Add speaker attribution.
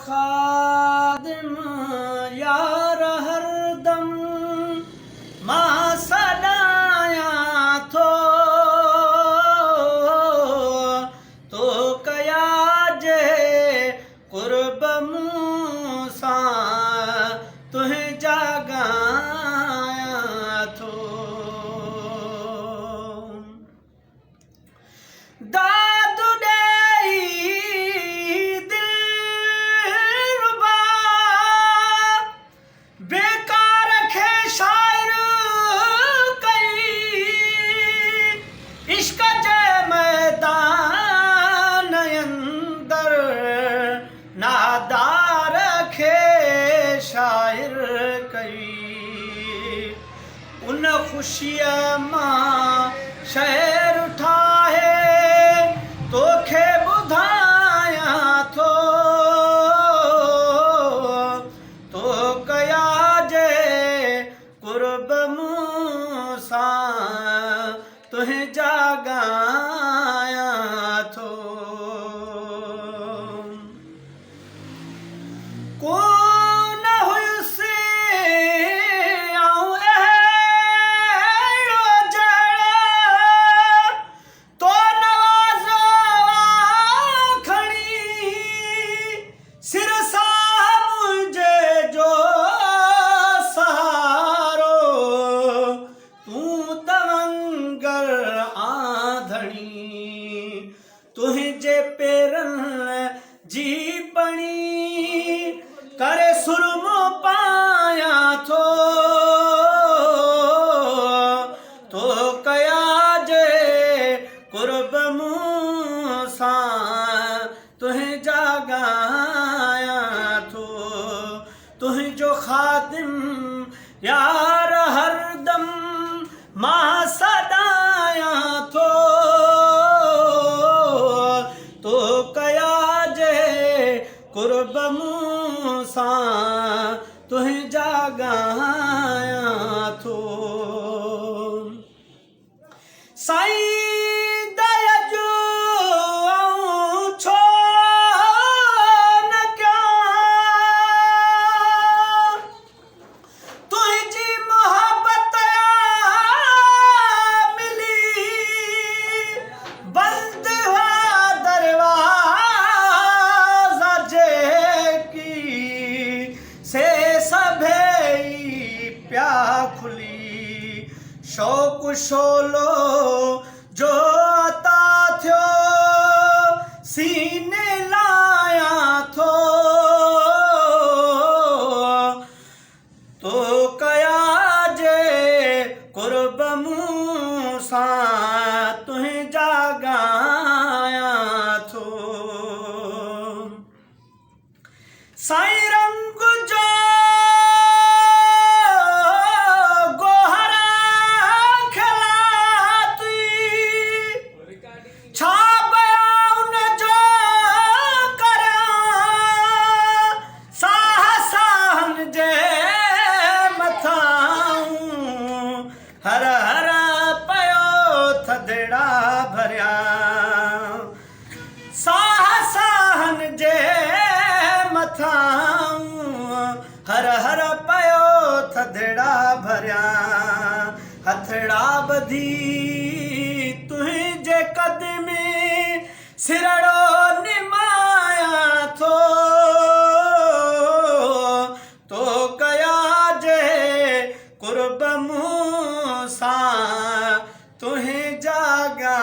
Speaker 1: खादिम यार हरदम मां सदाया थो तो कया जे कुर्ब मूसा तुहे जागाया थो दादु ॾेई दिलरुबा बेकार खे शाइर कई इश्क जे मैदान अंदर नादार खे शाइर कई उन ख़ुशीअ मां शहर ठाहे तोखे ॿुधायां थो तो कया जे कुर्ब मूसा तुहे जागाया थो कोन हुयुसि आऊं अहिड़ो जहिड़ो तो नवाज़ो खणी सिर सां मुंहिंजे जो सहारो तूं तवंगर आंधणी तुंहिंजे पेरनि जी बणी करे सुरमो पाया थो तो कया जे कुर्ब मूसा तुहे जागाया थो तुंहिंजो खादिम यार हरदम मां सदाया थो तो कया जे कुर्ब मूसा तुहे जागाया थो साईं दया जो छो न कयां तुंहिंजी मोहब्बत मिली बंद हुआ दरवाज़ा जेकी से सभई प्या खुली शौक़ शोलो जो अता थियो सीने लाया थो तो कया जे कुर्ब मूसा तुहे जागाया थो साईं रंग जो छा बयान जो करियां साह साहन जे मथां हर हर पयो थदड़ा भरिया साह साहन जे मथां हर हर पयो थदड़ा भरिया हथड़ा ॿधी तुंहिंजे क़दमे सिरड़ो निमाया थो तो कया जे कुर्ब मूसा तुहे जागा